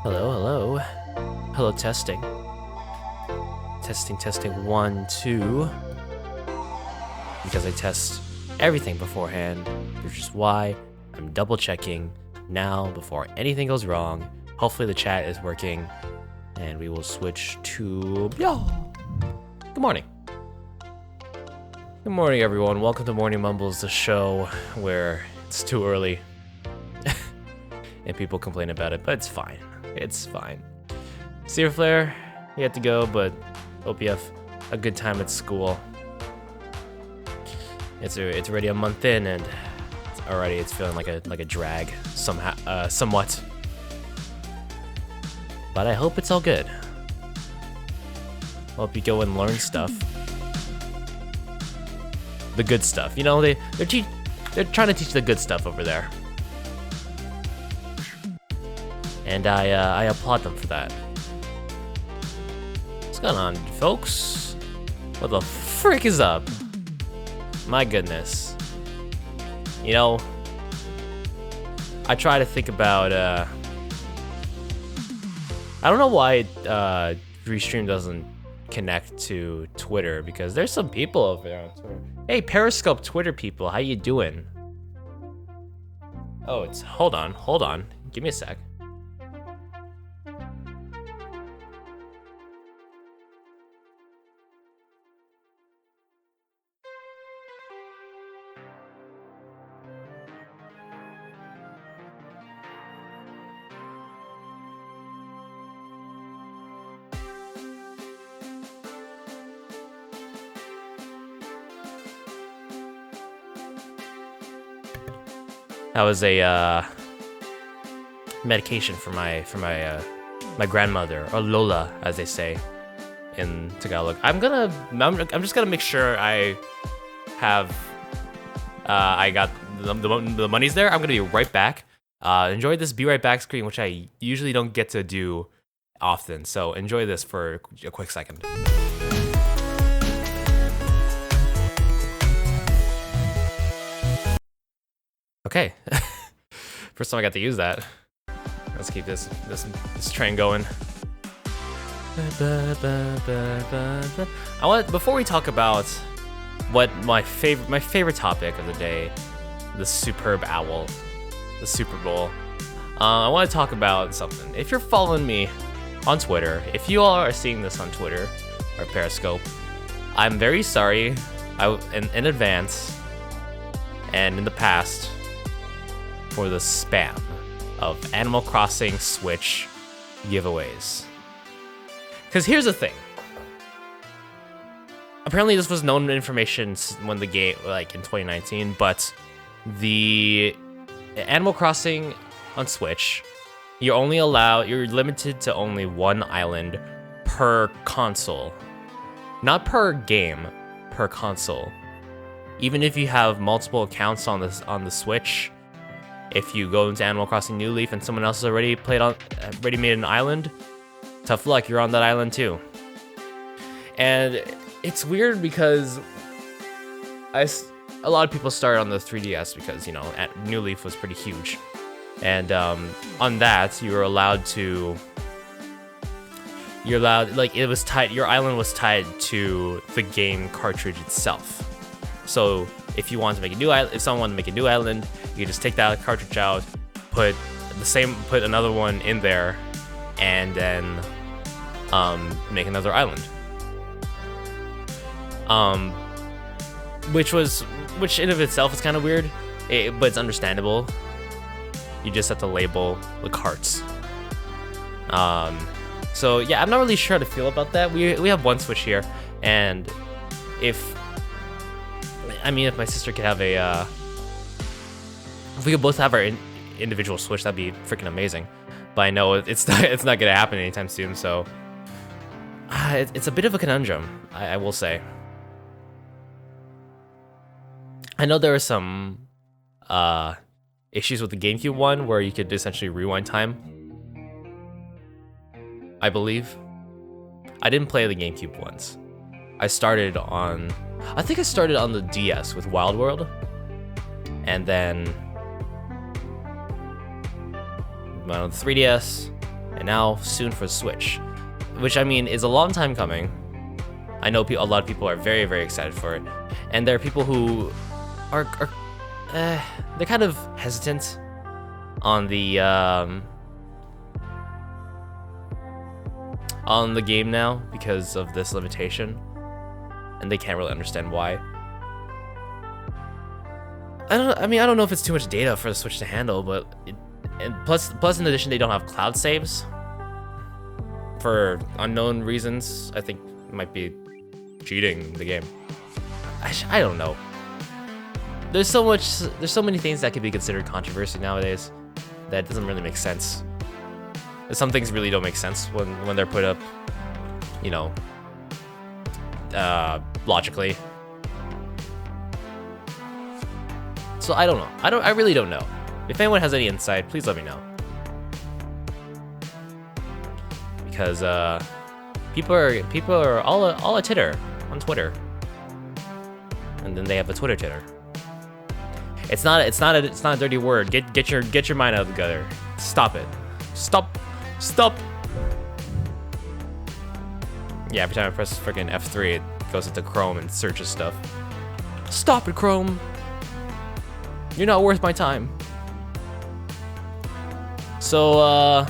Hello, hello. Hello, testing. Testing, 1, 2. Because I test everything beforehand, which is why I'm double checking now before anything goes wrong. Hopefully the chat is working, and we will switch to... Good morning. Good morning, everyone. Welcome to Morning Mumbles, the show where it's too early. And people complain about it, but it's fine. It's fine. Seer Flare, you have to go, but hope you have a good time at school. It's already a month in, and it's feeling like a drag somewhat. But I hope it's all good. Hope you go and learn stuff. The good stuff, you know. They're trying to teach the good stuff over there. And I applaud them for that. What's going on, folks? What the frick is up? My goodness. You know, I try to think about, I don't know why Restream doesn't connect to Twitter, because there's some people over there on Twitter. Hey, Periscope Twitter people, how you doing? Oh, hold on. Give me a sec. That was a medication for my grandmother, or Lola, as they say in Tagalog. I'm just gonna make sure I have I got the money's there. I'm gonna be right back. Enjoy this be right back screen, which I usually don't get to do often. So enjoy this for a quick second. Okay, first time I got to use that. Let's keep this train going. Before we talk about what my favorite topic of the day, the superb owl, the Super Bowl, I want to talk about something. If you're following me on Twitter, if you all are seeing this on Twitter or Periscope, I'm very sorry in advance and in the past for the spam of Animal Crossing Switch giveaways. Because here's the thing. Apparently this was known information when the game, like in 2019, but the Animal Crossing on Switch, you're limited to only one island per console. Not per game, per console. Even if you have multiple accounts on the Switch, if you go into Animal Crossing New Leaf and someone else has already made an island, tough luck, you're on that island too. And it's weird because a lot of people started on the 3DS because, you know, New Leaf was pretty huge. And on that, you were allowed, like, it was tied, your island was tied to the game cartridge itself. So if you want to make a new island, if someone wanted to make a new island, you just take that cartridge out, put another one in there, and then make another island. Which in of itself is kind of weird, but it's understandable. You just have to label the carts. So yeah, I'm not really sure how to feel about that. We have one Switch here, and if my sister could have if we could both have our individual Switch, that'd be freaking amazing. But I know it's not gonna happen anytime soon, so it's a bit of a conundrum, I will say. I know there are some issues with the GameCube one where you could essentially rewind time, I believe. I didn't play the GameCube ones. I think I started on the DS with Wild World, and then went on the 3DS, and now soon for Switch, which I mean is a long time coming. I know a lot of people are very, very excited for it, and there are people who are they're kind of hesitant on the game now because of this limitation, and they can't really understand why. I don't know if it's too much data for the Switch to handle, but and plus in addition, they don't have cloud saves for unknown reasons. I think it might be cheating the game. I don't know. There's so many things that could be considered controversy nowadays that doesn't really make sense. Some things really don't make sense when they're put up, you know, logically. So I don't know. I really don't know. If anyone has any insight, please let me know. Because people are all a titter on Twitter, and then they have a Twitter titter. It's not a dirty word. Get your mind out of the gutter. Stop it. Stop. Yeah, every time I press freaking F3, it goes into Chrome and searches stuff. Stop it, Chrome. You're not worth my time. So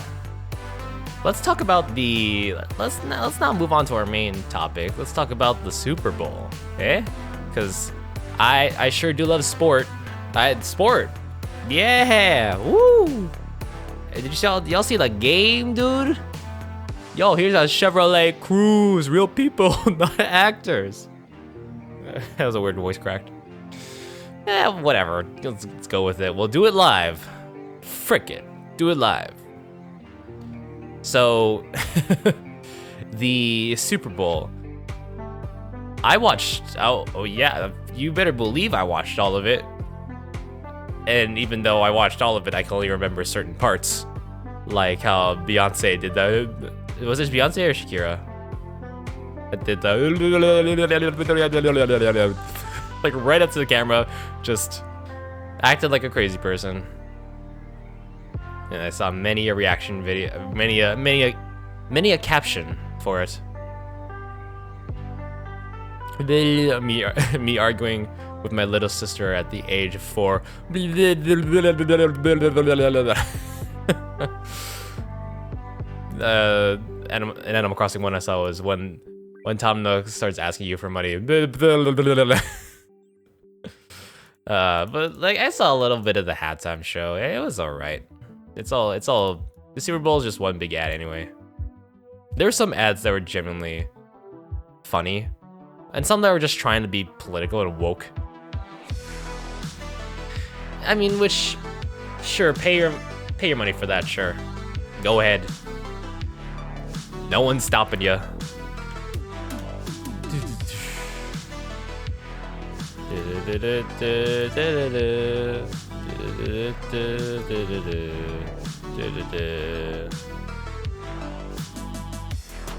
let's talk about let's now move on to our main topic. Let's talk about the Super Bowl, eh? Because I sure do love sport. Sport, yeah, woo! Did y'all see the game, dude? Yo, here's a Chevrolet Cruze, real people, not actors. That was a weird voice crack. Whatever. Let's go with it. We'll do it live. Frick it. Do it live. So, the Super Bowl. I watched. Oh yeah. You better believe I watched all of it. And even though I watched all of it, I can only remember certain parts, like how Beyonce did the. Was it Beyonce or Shakira? I did the like right up to the camera, just acted like a crazy person. And I saw many a reaction video, many a caption for it. Me arguing with my little sister at the age of 4. Animal Crossing one I saw was when Tom Nook starts asking you for money. But like I saw a little bit of the halftime show. It was alright. It's all the Super Bowl is just one big ad anyway. There were some ads that were genuinely funny, and some that were just trying to be political and woke. I mean, which, sure, pay your money for that, sure. Go ahead. No one's stopping you.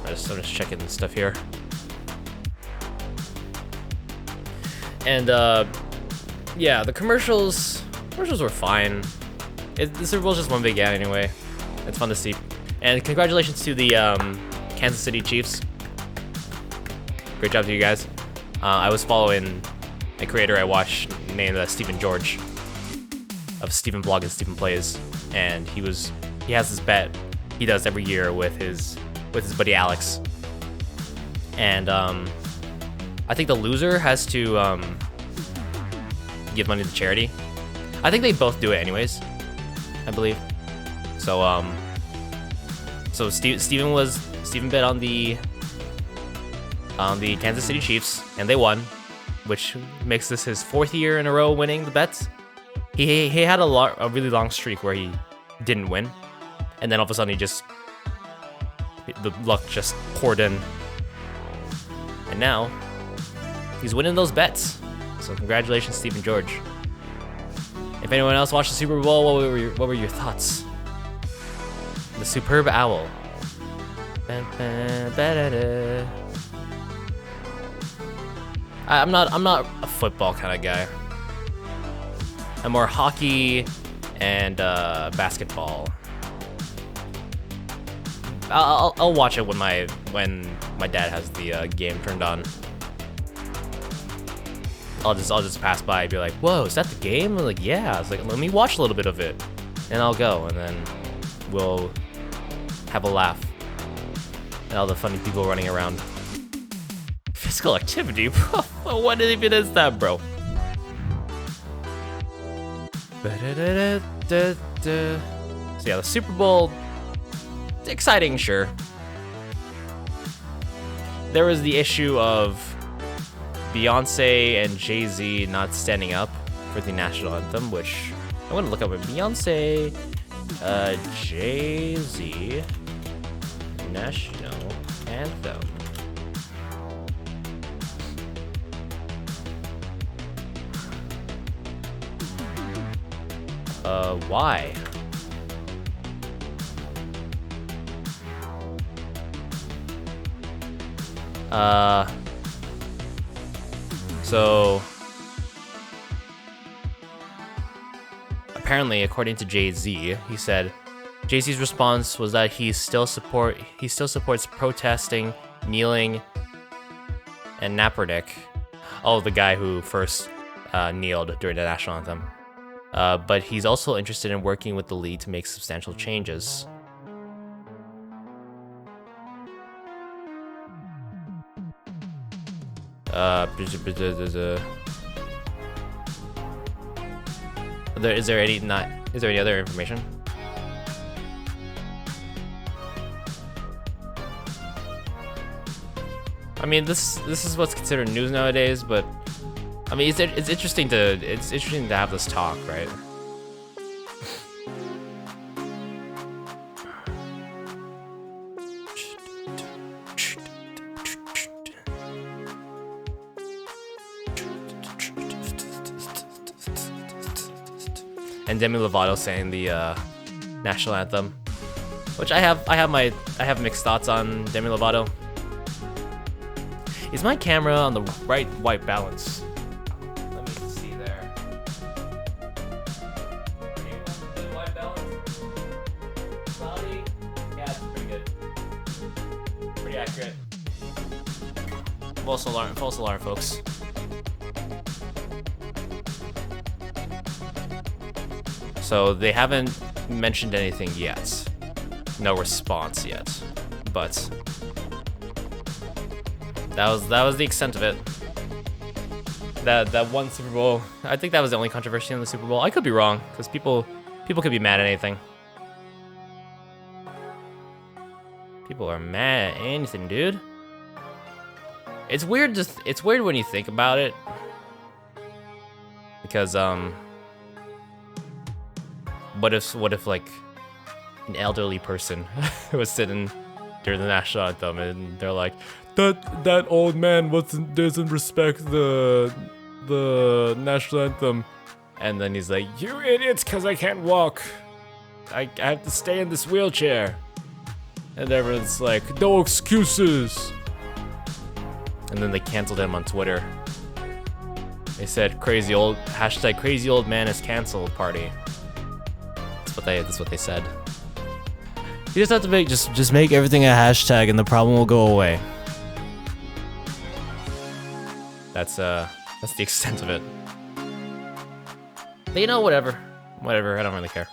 I'm just checking stuff here. And yeah, the commercials were fine. The Super Bowl's just one big ad anyway. It's fun to see. And congratulations to the Kansas City Chiefs. Great job to you guys. I was following a creator I watch named Stephen George of Stephen Blog and Stephen Plays, and he has this bet he does every year with his buddy Alex. And I think the loser has to give money to charity. I think they both do it anyways, I believe. So Steven bet on the Kansas City Chiefs, and they won, which makes this his 4th year in a row winning the bets. He had a really long streak where he didn't win, and then all of a sudden the luck just poured in, and now he's winning those bets. So congratulations, Stephen George. If anyone else watched the Super Bowl, what were your thoughts? The superb owl. I'm not a football kind of guy. I'm more hockey and basketball. I'll watch it when my dad has the game turned on. I'll just pass by and be like, whoa, is that the game? I'm like, yeah. I was like, let me watch a little bit of it, and I'll go, and then we'll have a laugh and all the funny people running around. Physical activity? What even is that, bro? So yeah, the Super Bowl, exciting, sure. There was the issue of Beyonce and Jay-Z not standing up for the national anthem, which I'm gonna look up at Beyonce, Jay-Z, national anthem. Why? So apparently, according to Jay-Z, he said Jay-Z's response was that he still supports protesting, kneeling, and Napernick. Oh, the guy who first kneeled during the national anthem. But he's also interested in working with the league to make substantial changes. Is there any other information? I mean, this is what's considered news nowadays, but I mean, it's interesting to have this talk, right? And Demi Lovato saying the national anthem, which I have mixed thoughts on Demi Lovato. Is my camera on the right white balance? Let me see there. White balance? Cloudy? Yeah, it's pretty good. Pretty accurate. False alarm, folks. So they haven't mentioned anything yet. No response yet. But that was the extent of it. That one Super Bowl, I think that was the only controversy in the Super Bowl. I could be wrong, because people could be mad at anything. People are mad at anything, dude. It's weird when you think about it. Because what if like an elderly person was sitting during the national anthem and they're like, that old man doesn't respect the national anthem, and then he's like, you idiots, cause I can't walk, I have to stay in this wheelchair, and everyone's like, no excuses, and then they canceled him on Twitter. They said crazy old man is canceled party. That's what they said. You just have to make everything a hashtag and the problem will go away. That's the extent of it. But you know, whatever, I don't really care.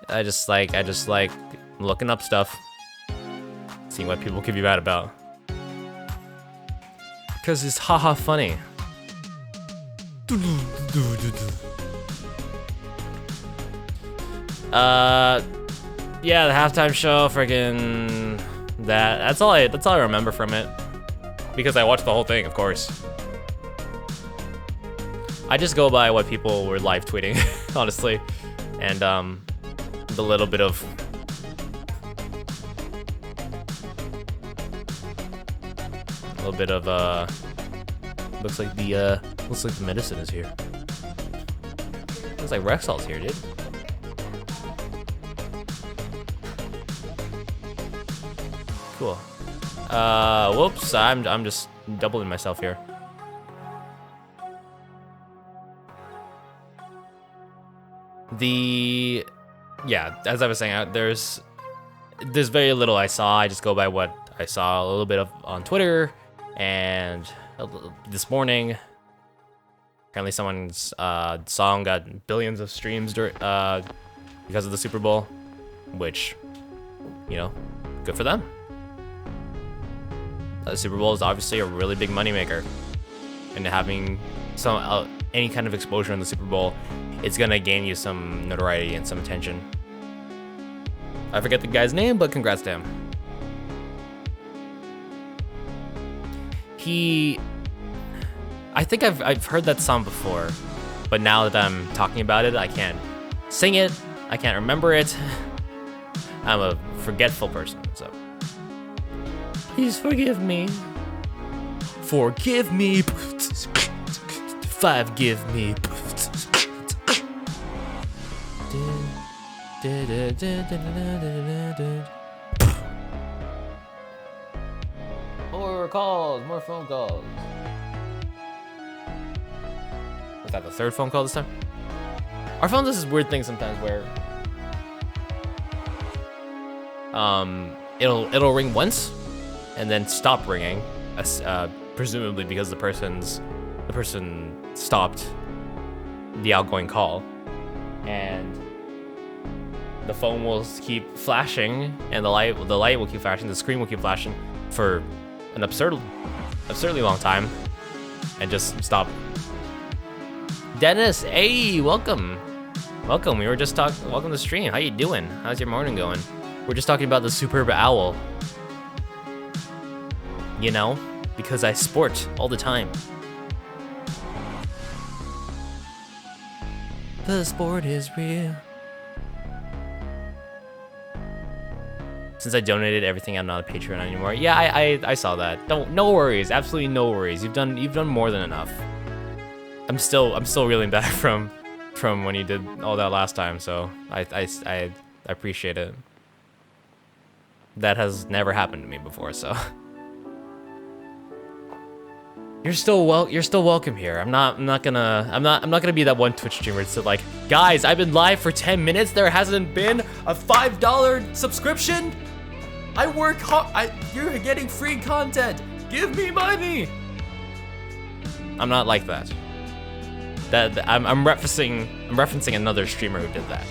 I just like looking up stuff, seeing what people could be mad about. Because it's haha funny. Yeah, the halftime show, friggin' that's all I remember from it. Because I watched the whole thing, of course. I just go by what people were live tweeting, honestly. And the little bit of looks like the medicine is here. Looks like Rexall's here, dude. Cool. Whoops, I'm just doubling myself here. Yeah, as I was saying, there's there's very little I saw. I just go by what I saw a little bit of on Twitter, and this morning, apparently someone's song got billions of streams because of the Super Bowl, which, you know, good for them. The Super Bowl is obviously a really big moneymaker, and having some any kind of exposure in the Super Bowl, it's gonna gain you some notoriety and some attention. I forget the guy's name, but congrats to him. I think I've heard that song before, but now that I'm talking about it, I can't sing it, I can't remember it. I'm a forgetful person, so. Please forgive me. Forgive me. 5 give me. More calls, more phone calls. Was that the 3rd phone call this time? Our phone does this weird thing sometimes where it'll ring once and then stop ringing, presumably because the person stopped the outgoing call, and the phone will keep flashing, and the light will keep flashing, the screen will keep flashing for an absurdly long time, and just stop. Dennis, hey, welcome. We were just talking. Welcome to the stream. How you doing? How's your morning going? We're just talking about the superb owl. You know, because I sport all the time. The sport is real. Since I donated everything, I'm not a Patreon anymore. Yeah, I saw that. No worries, absolutely no worries. You've done more than enough. I'm still reeling back from when you did all that last time, so I appreciate it. That has never happened to me before, so. You're still welcome here. I'm not gonna be that one Twitch streamer that's like, guys, I've been live for 10 minutes. There hasn't been a $5 subscription. I work hard. You're getting free content. Give me money. I'm not like that. I'm referencing another streamer who did that.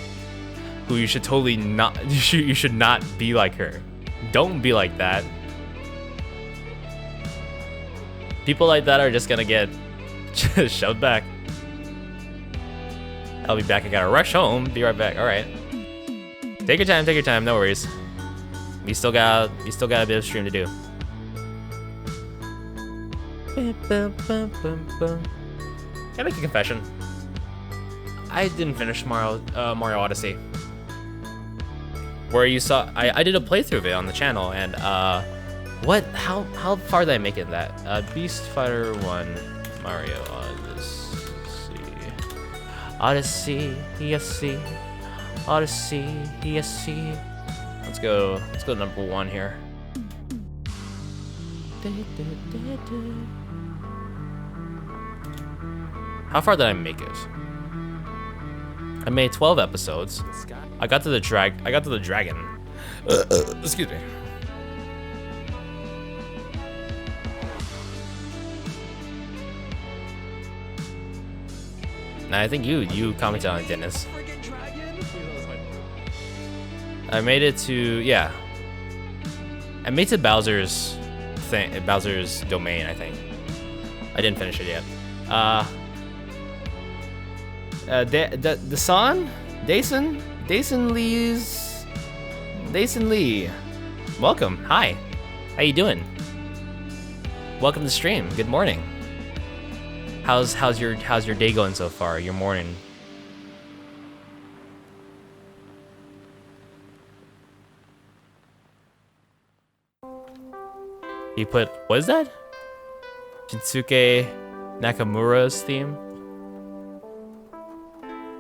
Who you should totally not. You should not be like her. Don't be like that. People like that are just gonna get shoved back. I'll be back. I gotta rush home. Be right back. All right. Take your time. No worries. We still got a bit of stream to do. Can I make a confession? I didn't finish Mario Odyssey. Where you saw, I did a playthrough of it on the channel, and how far did I make it in that? Beast Fighter 1, Mario Odyssey, Odyssey. Let's go number 1 here. How far did I make it? I made 12 episodes. I got to the dragon. Excuse me. Nah, I think you commented on it, Dennis. I made it to, yeah. I made it to Bowser's domain, I think. I didn't finish it yet. Dason Lee. Welcome. Hi. How you doing? Welcome to the stream. Good morning. How's your day going so far? Your morning? You put, what is that? Shinsuke Nakamura's theme?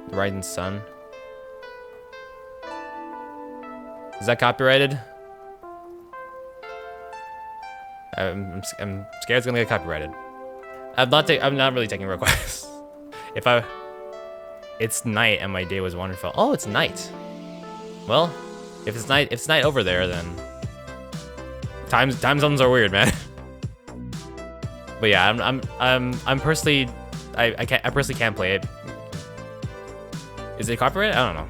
The Rising Sun. Is that copyrighted? I'm scared it's gonna get copyrighted. I'm not really taking requests. It's night and my day was wonderful. Oh, it's night. Well, If it's night over there, then time zones are weird, man. But yeah, I'm personally, I personally can't play it. Is it copyrighted? I don't know.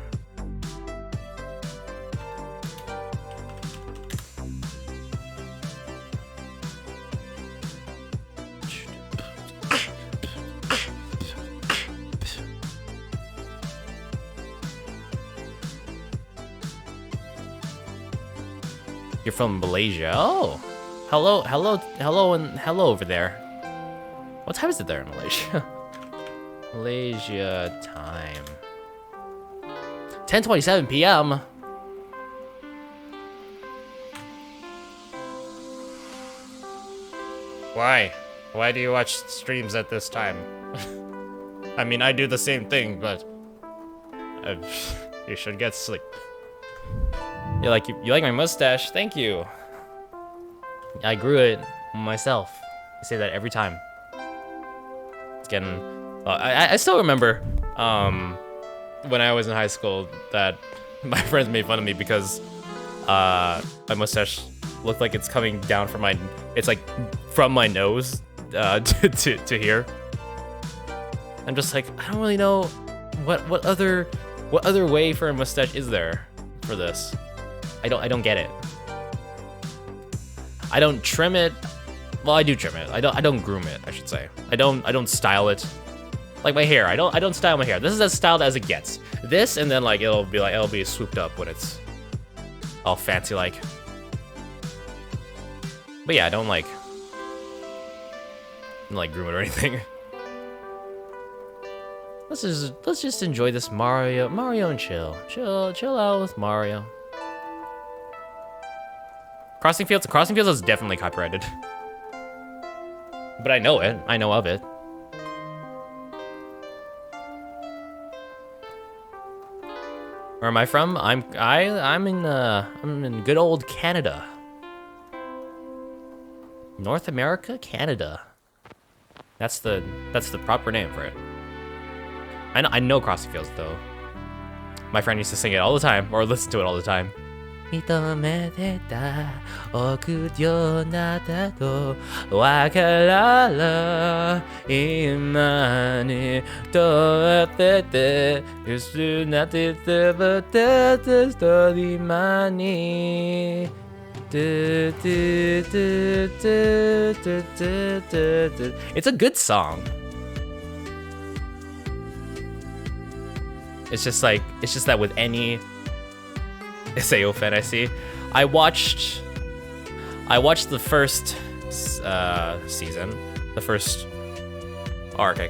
You're from Malaysia. Oh, hello over there. What time is it there in Malaysia? Malaysia time. 10:27 p.m. Why? Why do you watch streams at this time? I mean, I do the same thing, but you should get sleep. You like my mustache? Thank you. I grew it myself. I say that every time. It's getting. I still remember when I was in high school that my friends made fun of me because my mustache looked like it's coming down from my. It's like from my nose to here. I'm just like, I don't really know what other way for a mustache is there for this. I don't get it. I don't trim it. Well, I do trim it. I don't groom it, I should say. I don't style it. Like my hair, I don't style my hair. This is as styled as it gets. This, and then like it'll be swooped up when it's all fancy like. But yeah, I don't like groom it or anything. Let's just enjoy this Mario and chill out with Mario. Crossing Fields is definitely copyrighted. But I know it. I know of it. Where am I from? I'm in good old Canada. North America, Canada. That's the proper name for it. I know Crossing Fields though. My friend used to sing it all the time, or listen to it all the time. It's a good song. It's just that with any SAO fan I see, I watched the first season, the first arc. I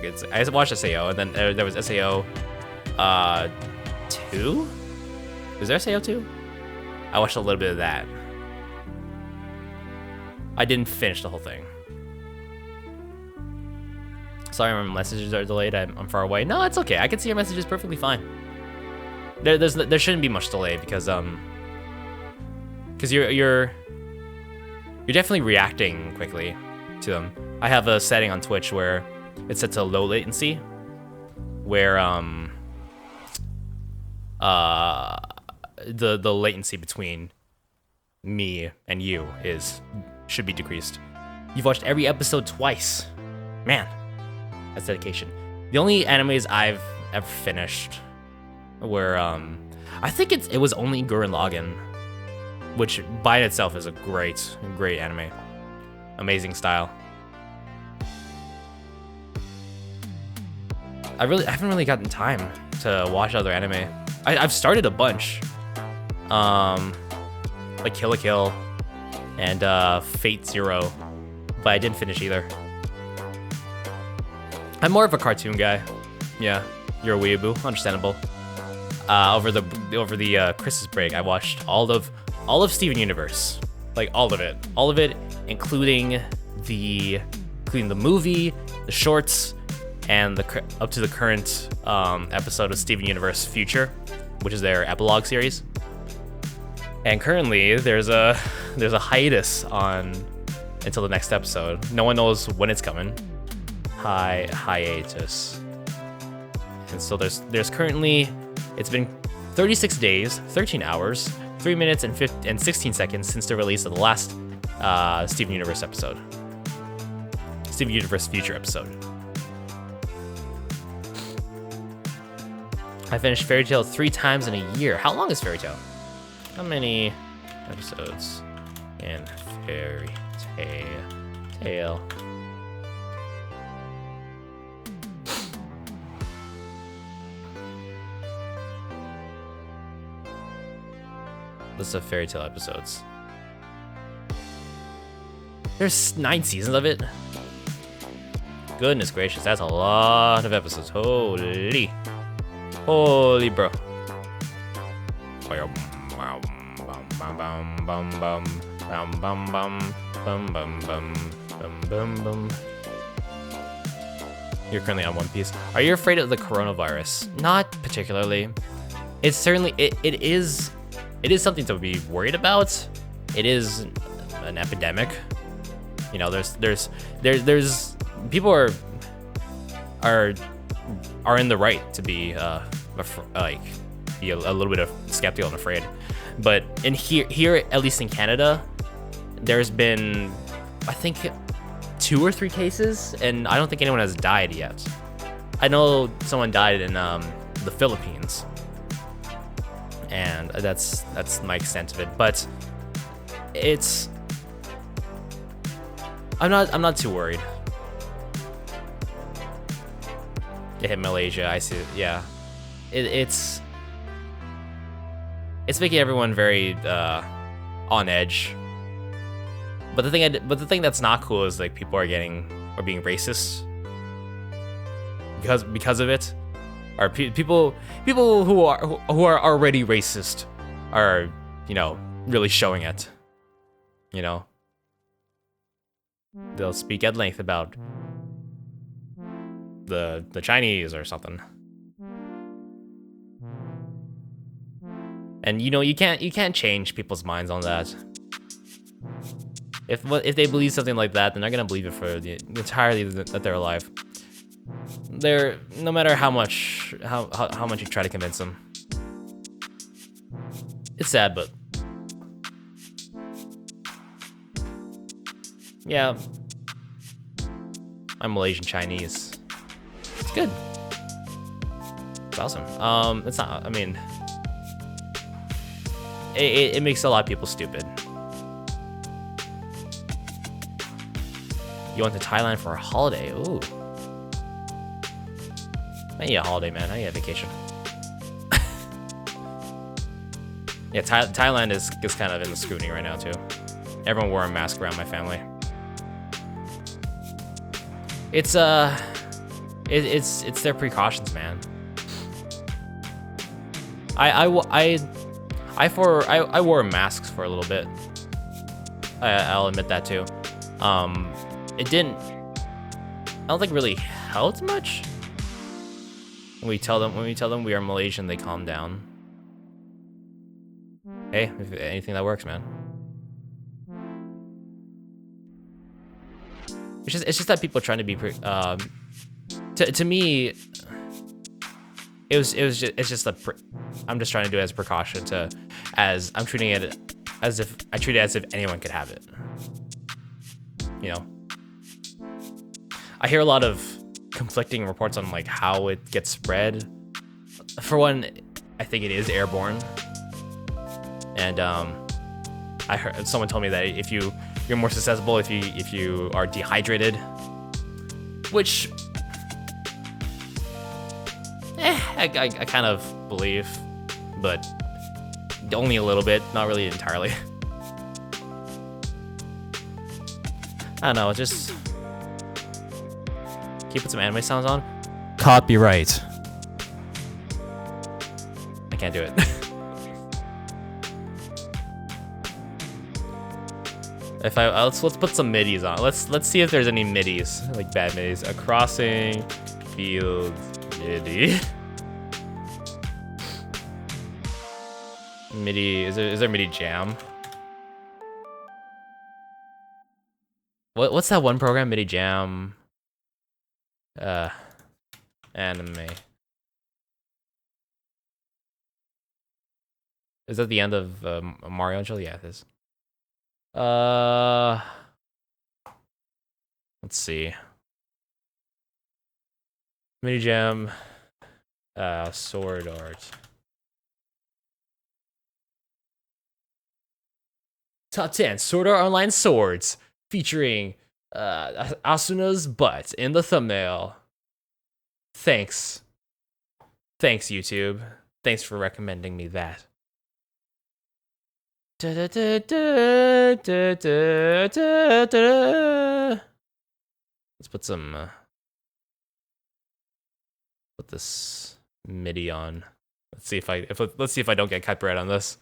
watched SAO, and then there was SAO 2. Was there SAO 2? I watched a little bit of that. I didn't finish the whole thing. Sorry, my messages are delayed. I'm far away. No, it's okay. I can see your messages perfectly fine. There shouldn't be much delay because you're definitely reacting quickly to them. I have a setting on Twitch where it's set to low latency, where the latency between me and you should be decreased. You've watched every episode twice, man. That's dedication. The only animes I've ever finished were I think it was only Gurren Lagann, which by itself is a great anime. Amazing style. I haven't really gotten time to watch other anime. I've started a bunch. Like Kill la Kill and Fate Zero, but I didn't finish either. I'm more of a cartoon guy. Yeah, you're a weeaboo, understandable. Over the Christmas break, I watched all of Steven Universe, like all of it, including the movie, the shorts, and up to the current episode of Steven Universe Future, which is their epilogue series. And currently, there's a hiatus on until the next episode. No one knows when it's coming. Hiatus. And so there's currently, it's been 36 days, 13 hours, 3 minutes and 16 seconds since the release of the last Steven Universe episode. Steven Universe Future episode. I finished Fairy Tail 3 times in a year. How long is Fairy Tail? How many episodes in Fairy Tail? List of Fairy Tail episodes. There's 9 seasons of it. Goodness gracious, that's a lot of episodes. Holy bro. You're currently on One Piece. Are you afraid of the coronavirus? Not particularly. It's certainly it is something to be worried about. It is an epidemic. You know, there's people are in the right to be be a little bit of skeptical and afraid. But in here at least in Canada, there's been I think 2 or 3 cases, and I don't think anyone has died yet. I know someone died in the Philippines, and that's my extent of it. But it's I'm not too worried. It hit Malaysia. I see it. Yeah, it's making everyone very on edge. But the thing that's not cool is like people are being racist because of it. Or people who are already racist are, you know, really showing it. You know, they'll speak at length about the Chinese or something. And you know, you can't change people's minds on that. If they believe something like that, then they're gonna believe it for the entirety that they're alive. No matter how much you try to convince them. It's sad, but yeah, I'm Malaysian Chinese. It's good. It's awesome. It's not. I mean, it makes a lot of people stupid. You went to Thailand for a holiday. Ooh. I need a holiday, man. I need a vacation. Yeah, Thailand is kind of in the scrutiny right now too. Everyone wore a mask around my family. It's their precautions, man. I wore masks for a little bit. I'll admit that too. It didn't. I don't think really helped much. When we tell them we are Malaysian, they calm down. Hey, if anything that works, man. It's just that people are trying to be to me it's just I'm just trying to do it as a precaution as I'm treating it as if anyone could have it. You know, I hear a lot of conflicting reports on like how it gets spread. For one, I think it is airborne, and I heard someone told me that if you're more susceptible if you are dehydrated, which I kind of believe, but only a little bit, not really entirely. I don't know, just keep some anime sounds on. Copyright. I can't do it. Let's put some midis on. Let's see if there's any midis, like bad midis. A crossing field midi. MIDI, is there MIDI jam? What's that one program? MIDI jam. Anime. Is that the end of Mario Angel? Yeah, it is. Let's see. Mini Jam, Sword Art. Top 10 Sword Art Online swords featuring Asuna's butt in the thumbnail. Thanks. Thanks, YouTube. Thanks for recommending me that. Let's put some put this MIDI on. Let's see if I don't get copyright on this.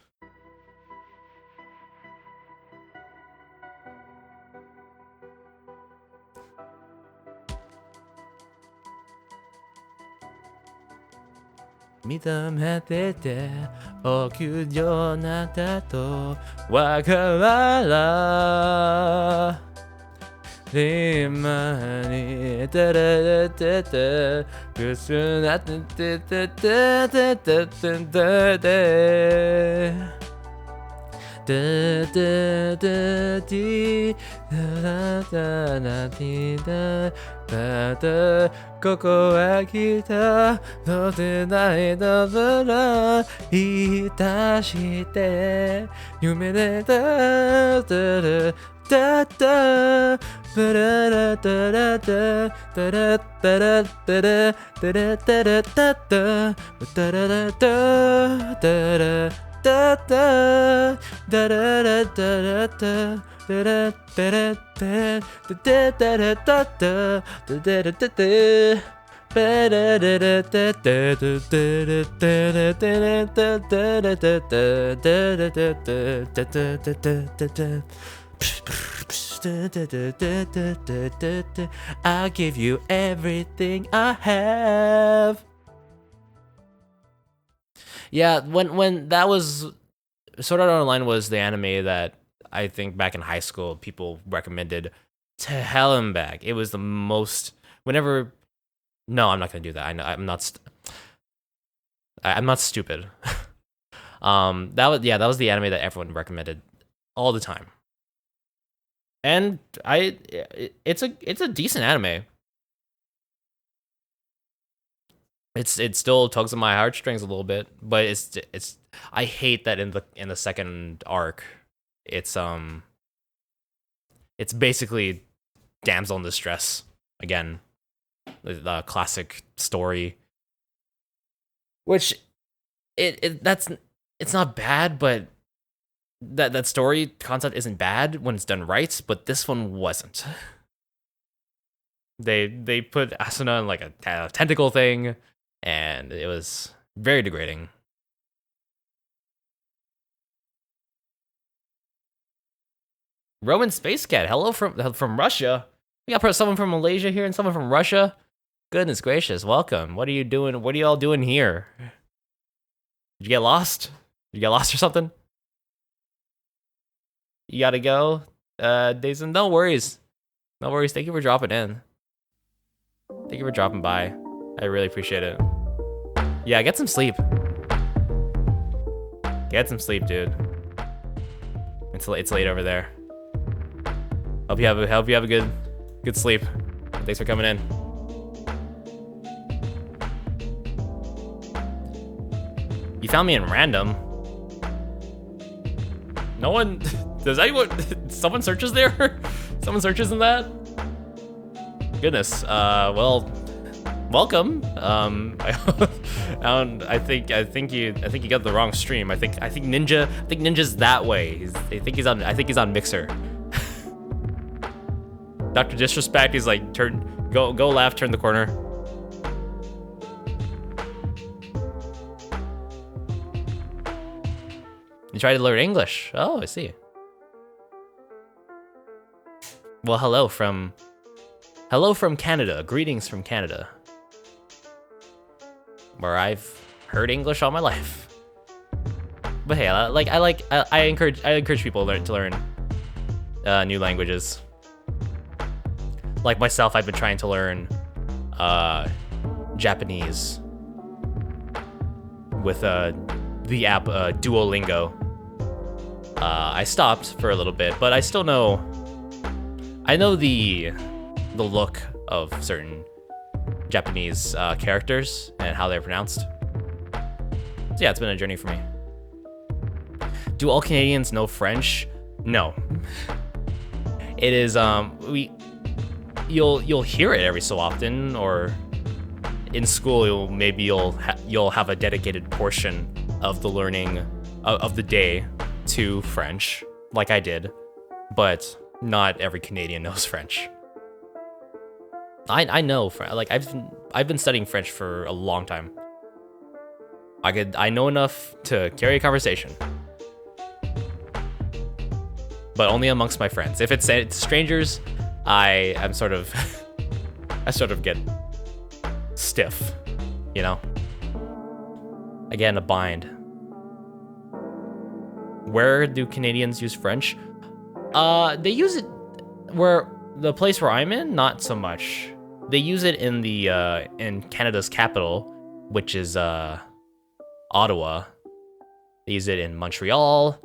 Midam hatete okujo nata to wakara Rimani da Koko wa kita no tenai no bura itashite yume de da da da da da I'll give you everything I have. Yeah, when that was Sword Art Online was the anime that I think back in high school people recommended to hell and back. It was the most whenever. No, I'm not gonna do that. I know I'm not. I'm not stupid. That was the anime that everyone recommended all the time. And it's a decent anime. It still tugs on my heartstrings a little bit, but it's I hate that in the second arc, it's basically damsel in distress again, the classic story, which it's not bad, but that story concept isn't bad when it's done right, but this one wasn't. They put Asuna in like a tentacle thing, and it was very degrading. Roman Space Cat, hello from Russia. We got someone from Malaysia here and someone from Russia. Goodness gracious, welcome. What are you doing? What are y'all doing here? Did you get lost? Did you get lost or something? You gotta go? Dazen, no worries. No worries. Thank you for dropping in. Thank you for dropping by. I really appreciate it. Yeah, get some sleep. Get some sleep, dude. It's late over there. Hope you have a good sleep. Thanks for coming in. You found me in random. No one does anyone someone searches there? Someone searches in that? Goodness. Well, welcome. I think you got the wrong stream. I think Ninja's that way. I think he's on Mixer. Dr. Disrespect, he's like go left, turn the corner. You try to learn English. Oh, I see. Well, hello from Canada. Greetings from Canada, where I've heard English all my life. But hey, I encourage people to learn new languages. Like myself, I've been trying to learn Japanese with the app Duolingo. I stopped for a little bit, but I still know. I know the look of certain Japanese characters and how they're pronounced. So yeah, it's been a journey for me. Do all Canadians know French? No. It is you'll hear it every so often, or in school you'll have a dedicated portion of the learning of the day to French, like I did, but not every Canadian knows French. I know like I've been studying French for a long time. I know enough to carry a conversation, but only amongst my friends. If it's strangers, I'm sort of I sort of get stiff, you know. I get in a bind. Where do Canadians use French? They use it the place where I'm in, not so much. They use it in in Canada's capital, which is Ottawa. They use it in Montreal.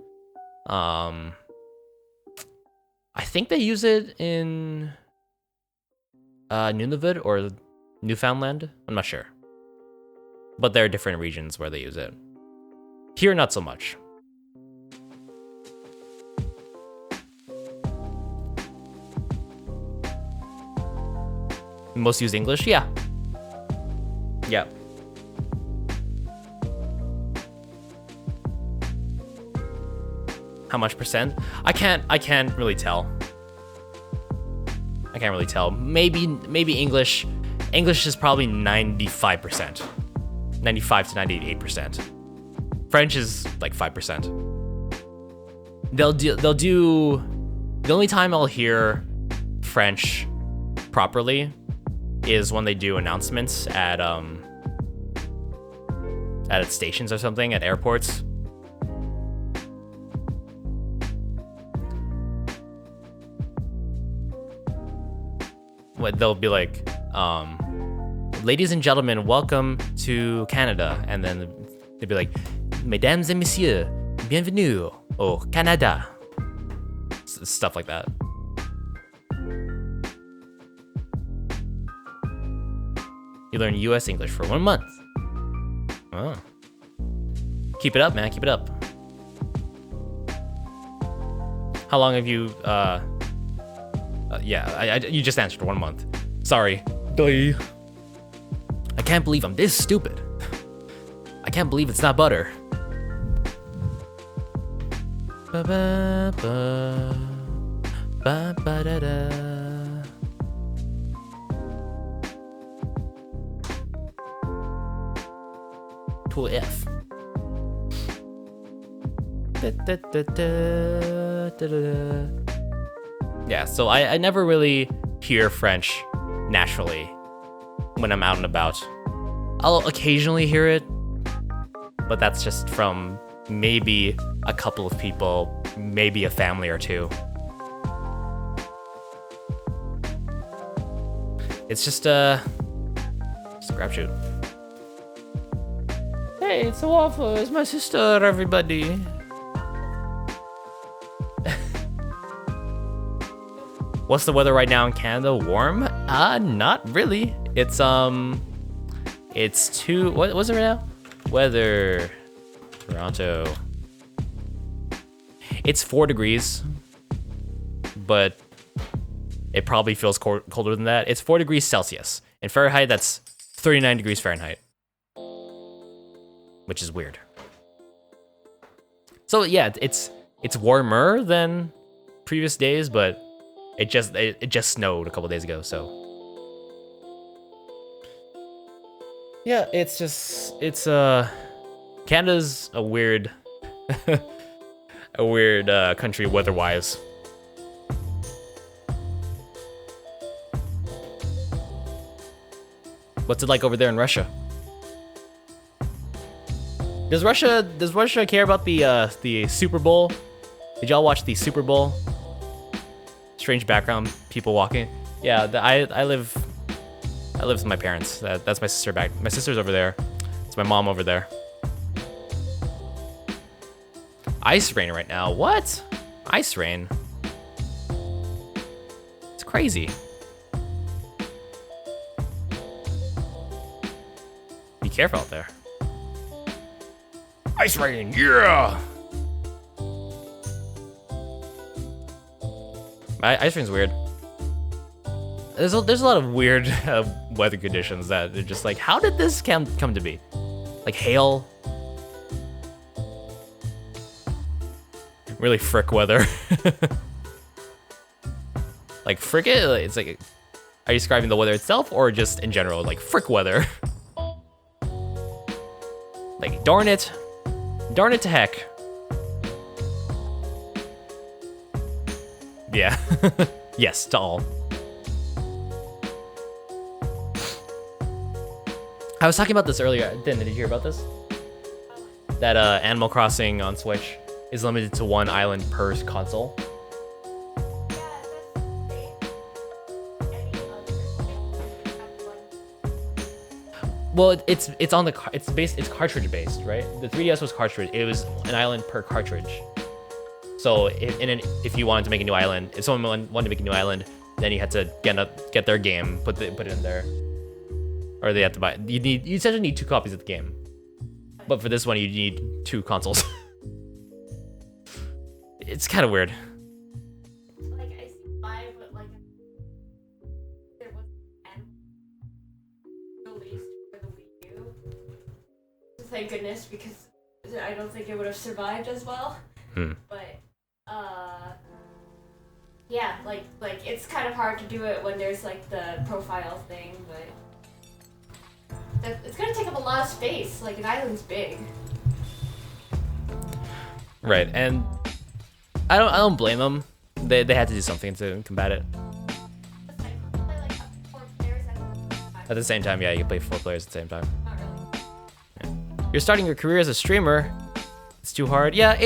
I think they use it in Nunavut or Newfoundland. I'm not sure. But there are different regions where they use it. Here, not so much. Most use English? Yeah. Yeah. How much percent? I can't really tell. I can't really tell. Maybe English. English is probably 95%. 95 to 98%. French is like 5%. They'll do the only time I'll hear French properly is when they do announcements at stations or something, at airports. What they'll be like, ladies and gentlemen, welcome to Canada, and then they'd be like, mesdames et messieurs, bienvenue au Canada. Stuff like that. You learn US English for 1 month. Oh. Keep it up, man. Keep it up. How long have you, yeah, you just answered 1 month. Sorry. Duh. I can't believe I'm this stupid. I can't believe it's not butter. Ba ba ba ba ba da da. Tool F. Da, da, da, da, da, da. Yeah, so I never really hear French naturally when I'm out and about. I'll occasionally hear it, but that's just from maybe a couple of people, maybe a family or two. It's just a crapshoot. Hey, it's a waffle. It's my sister, everybody. What's the weather right now in Canada? Warm? Not really. It's what was it right now? Weather, Toronto. It's 4 degrees, but it probably feels colder than that. It's 4 degrees Celsius. In Fahrenheit, that's 39 degrees Fahrenheit, which is weird. So yeah, it's warmer than previous days, but it just snowed a couple days ago, so yeah, it's Canada's a weird country weather-wise. What's it like over there in Russia? Does Russia care about the Super Bowl? Did y'all watch the Super Bowl? Strange background, people walking. Yeah, I live with my parents. That's my sister back. My sister's over there. It's my mom over there. Ice Rain right now. What? Ice Rain? It's crazy. Be careful out there. Ice Rain, yeah! Ice Rain's weird. There's a lot of weird weather conditions that are just like, how did this come to be? Like hail. Really frick weather. Like frick it? It's like, are you describing the weather itself or just in general? Like frick weather. Like darn it. Darn it to heck. Yeah. Yes, to all. I was talking about this earlier. Did you hear about this? That Animal Crossing on Switch is limited to 1 island per console. Well, it's cartridge based, right? The 3DS was cartridge. It was an island per cartridge. So if you wanted to make a new island, if someone wanted to make a new island, then you had to get their game, put it in there, or they have to buy. You essentially need 2 copies of the game, but for this one you need 2 consoles. It's kind of weird. Like I see why, but like there was an released for the Wii U. Thank goodness, because I don't think it would have survived as well. But yeah, like it's kind of hard to do it when there's like the profile thing, but it's gonna take up a lot of space. Like an island's big. Right, and I don't blame them. They had to do something to combat it. At the same time, yeah, you can play 4 players at the same time. Not really. Yeah. You're starting your career as a streamer. It's too hard. Yeah,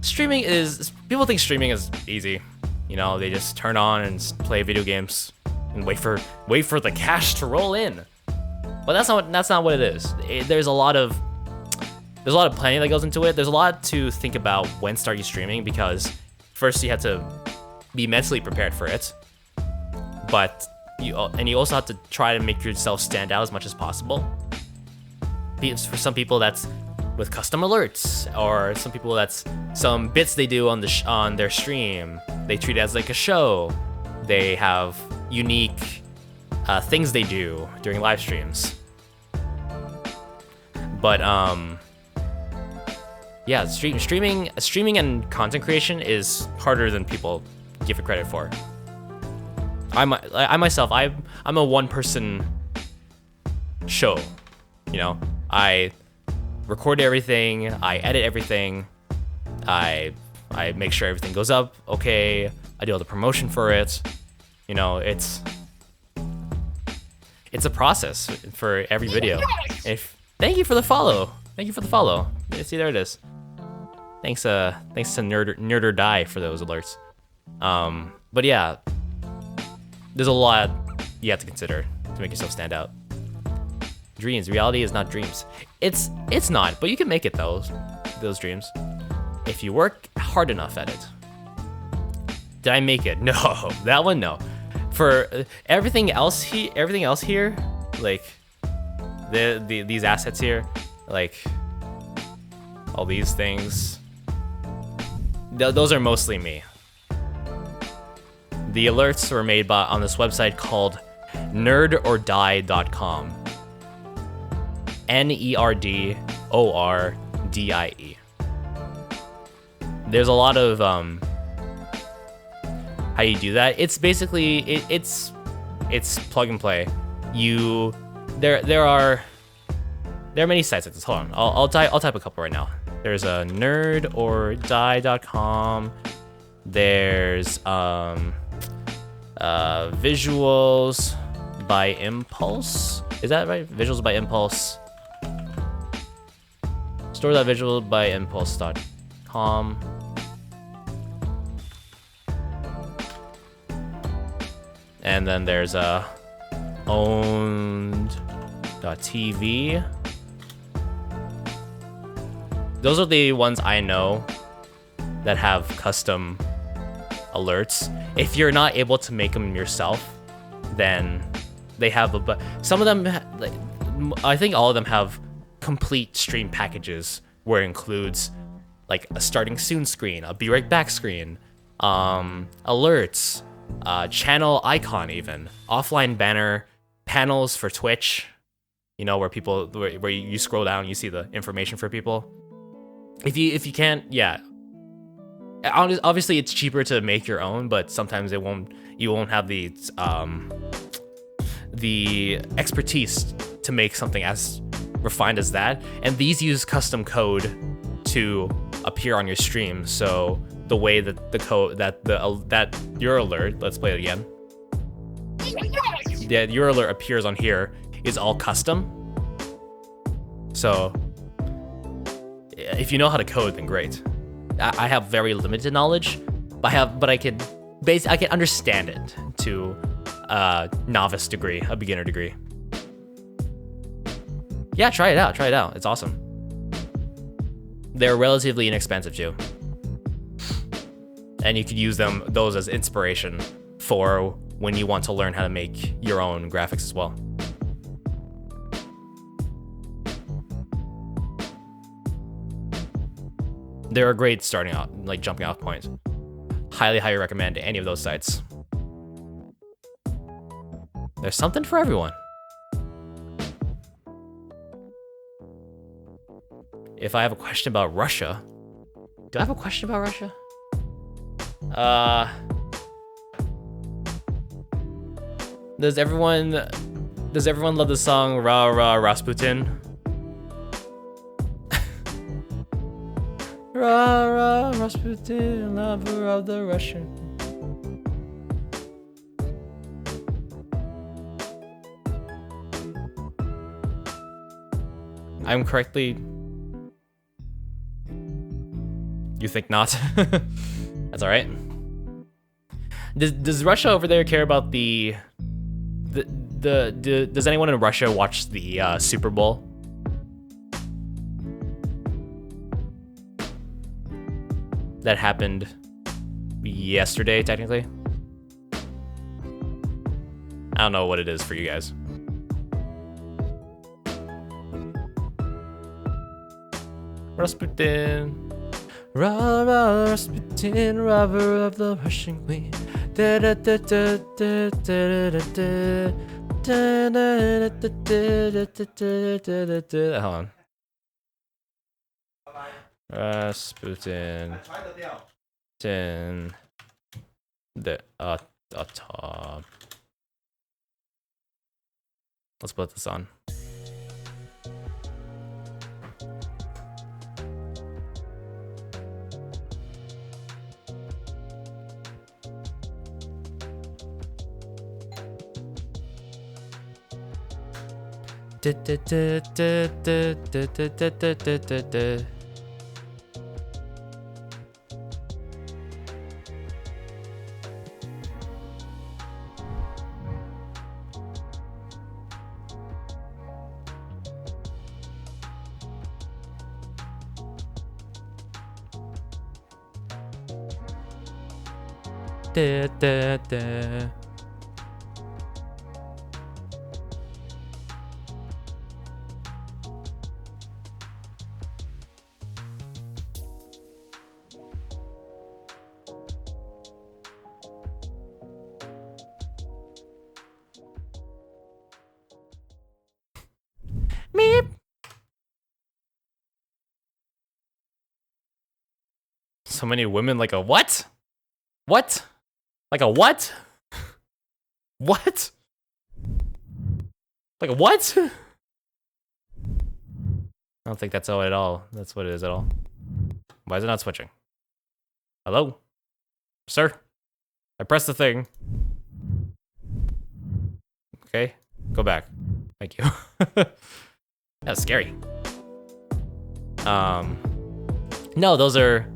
streaming is, people think streaming is easy. You know, they just turn on and play video games and wait for the cash to roll in. But that's not what it is. There's a lot of planning that goes into it. There's a lot to think about when start you streaming, because first you have to be mentally prepared for it. But you also have to try to make yourself stand out as much as possible. For some people that's with custom alerts, or some people that's some bits they do on their stream. They treat it as like a show. They have unique things they do during live streams. But yeah, streaming and content creation is harder than people give it credit for. I myself, I'm a 1-person show. You know, I record everything, I edit everything, I make sure everything goes up okay, I do all the promotion for it. You know, it's a process for every video. Thank you for the follow. See, there it is. Thanks to Nerd or Die for those alerts. But yeah, there's a lot you have to consider to make yourself stand out. Dreams. Reality is not dreams. It's not, but you can make it those dreams if you work hard enough at it. Did I make it? No, that one no. For everything else here, like these assets here, like all these things, those are mostly me. The alerts were made on this website called nerdordie.com. NERDORDIE. There's a lot of how you do that. It's basically it's plug and play. There are many sites like this. Hold on, I'll type a couple right now. There's a nerdordie.com. There's Visuals by Impulse. Is that right? Visuals by Impulse. Store.visualbyimpulse.com. And then there's owned.tv. those are the ones I know that have custom alerts. If you're not able to make them yourself, then they have but some of them, like, I think all of them have complete stream packages where it includes like a starting soon screen, a be right back screen, alerts, channel icon, even offline banner, panels for Twitch, you know, where people, where you scroll down, you see the information for people. If you can't, yeah, obviously it's cheaper to make your own, but sometimes you won't have the expertise to make something as refined as that. And these use custom code to appear on your stream. So the way that the code that your alert, let's play it again. Yeah, your alert appears on here is all custom. So if you know how to code, then great. I have very limited knowledge, but I can understand it to a novice degree, a beginner degree. Yeah, try it out. It's awesome. They're relatively inexpensive too. And you could use those as inspiration for when you want to learn how to make your own graphics as well. They're a great starting out, like jumping off point. Highly recommend any of those sites. There's something for everyone. If I have a question about Russia, do I have a question about Russia? Does everyone love the song Ra Ra Rasputin? Ra Ra Rasputin, lover of the Russian. I'm correctly. You think not? That's all right. Does Russia over there care about does anyone in Russia watch the Super Bowl? That happened yesterday, technically. I don't know what it is for you guys. Rasputin. Ra Ra Rasputin, robber of the Russian queen. Da da da da da da da da da. Hold on. Rasputin. The top. Let's put this on. Meep. So many women like a what? What? Like a what? What? Like a what? I don't think that's at all. That's what it is at all. Why is it not switching? Hello? Sir? I pressed the thing. Okay, go back. Thank you. That's scary. No, those are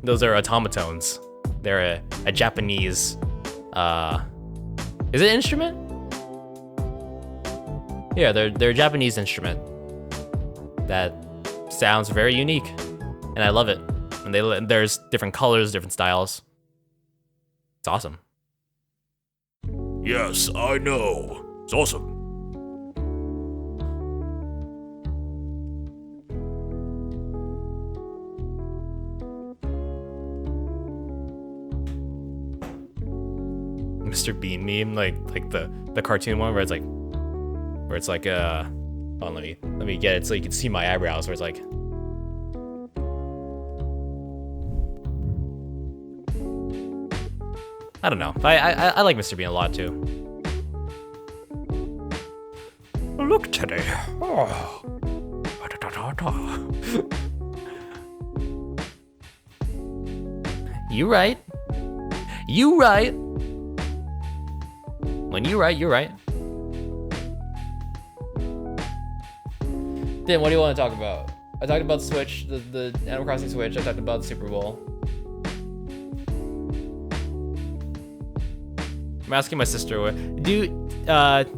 automatones. They're a Japanese, is it an instrument? Yeah, they're a Japanese instrument that sounds very unique, and I love it. And there's different colors, different styles. It's awesome. Yes, I know. It's awesome. Mr. Bean meme, like the cartoon one where it's like oh, let me get it so you can see my eyebrows, where it's like, I don't know. I like Mr. Bean a lot too. Look, Teddy. Oh. You right. You right. When you right, you're right. Then what do you want to talk about? I talked about Switch, the Animal Crossing Switch. I talked about Super Bowl. I'm asking my sister,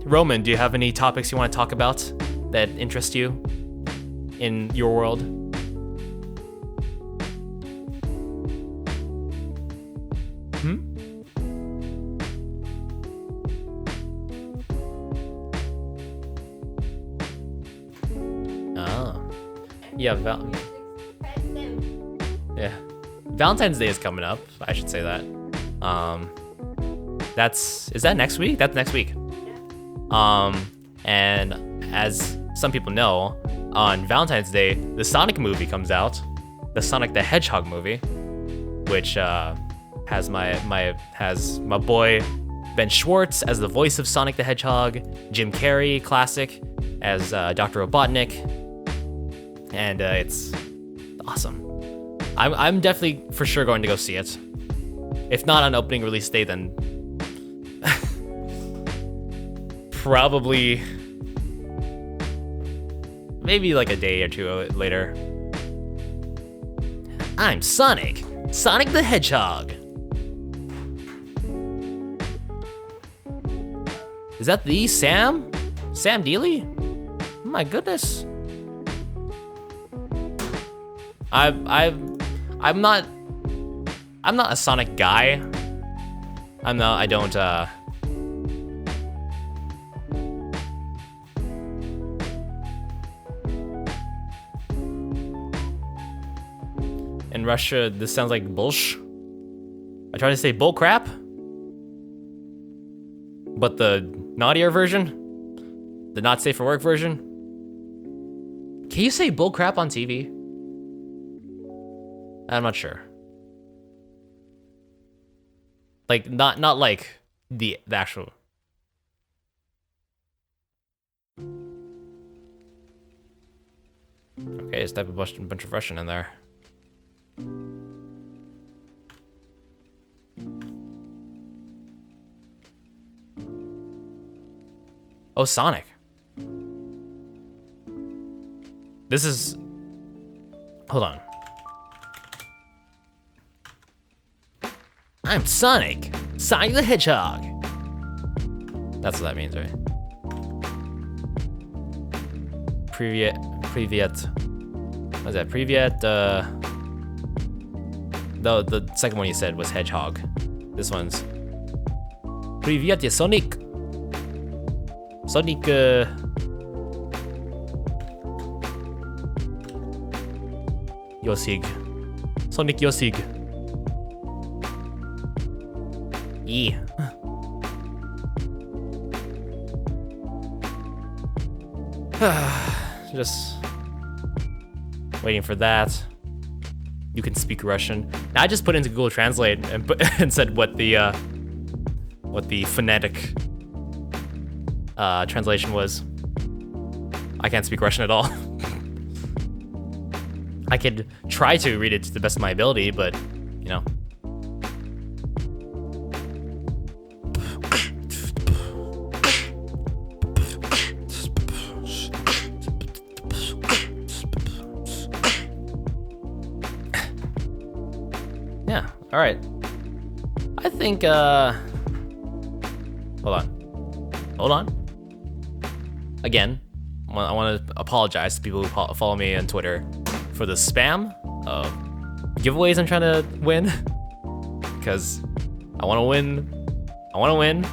Roman, do you have any topics you want to talk about that interest you in your world? Oh. Yeah, yeah. Valentine's Day is coming up. I should say that. Is that next week? That's next week. And as some people know, on Valentine's Day, the Sonic movie comes out, the Sonic the Hedgehog movie, which has my boy Ben Schwartz as the voice of Sonic the Hedgehog, Jim Carrey, classic, as Dr. Robotnik, and it's awesome. I'm definitely for sure going to go see it. If not on opening release day, then probably maybe like a day or two later. I'm Sonic the Hedgehog. Is that the Sam Deely? Oh my goodness. I'm not a Sonic guy. I don't in Russia, this sounds like bullsh. I tried to say bull crap, but the naughtier version, the not safe for work version. Can you say bull crap on TV? I'm not sure. Like not like the actual. Okay, let's type a bunch of Russian in there. Oh, Sonic. This is. Hold on. I'm Sonic the Hedgehog. That's what that means, right? Privyet. What is that? Privyet. The second one you said was Hedgehog. This one's Privyet, Sonic. Sonic. Yosig. Sonic Yosig. Yeah. Just waiting for that. You can speak Russian. Now, I just put into Google Translate and said what the phonetic translation was. I can't speak Russian at all. I could try to read it to the best of my ability, but you know. Yeah, all right. I think, hold on. Again, I want to apologize to people who follow me on Twitter. for the spam of giveaways I'm trying to win, because I want to win. I want to win.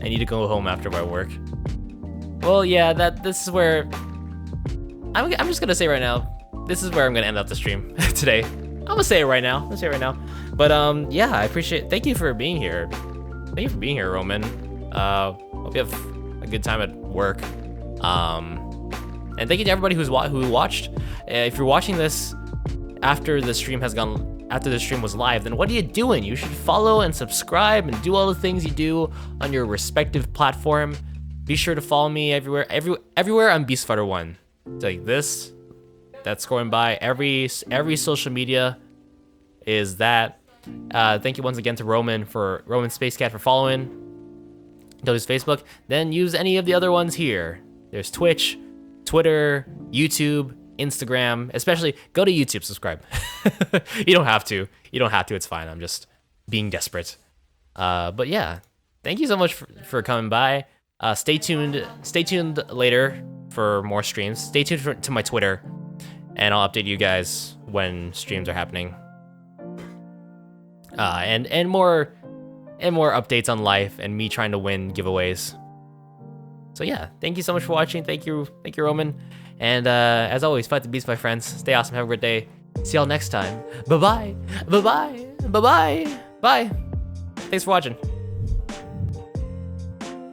I need to go home after my work. Well, yeah, this is where I'm just gonna say right now. This is where I'm gonna end up the stream today. I'm gonna say it right now. But yeah, I appreciate. Thank you for being here. Thank you for being here, Roman. Hope you have a good time at work. And thank you to everybody who watched. If you're watching this after the stream was live, then what are you doing? You should follow and subscribe and do all the things you do on your respective platform. Be sure to follow me everywhere. Everywhere I'm BeastFighter1. It's like this. That's going by every social media is that. Thank you once again to Roman Space Cat for following. Go to his Facebook. Then use any of the other ones here. There's Twitch, Twitter, YouTube, Instagram. Especially go to YouTube, subscribe. You don't have to. It's fine. I'm just being desperate. But yeah, thank you so much for coming by. Stay tuned later for more streams. Stay tuned to my Twitter, and I'll update you guys when streams are happening. And more updates on life and me trying to win giveaways. So yeah, thank you so much for watching. Thank you, Roman. And as always, fight the beast, my friends. Stay awesome. Have a great day. See y'all next time. Bye. Bye. Thanks for watching.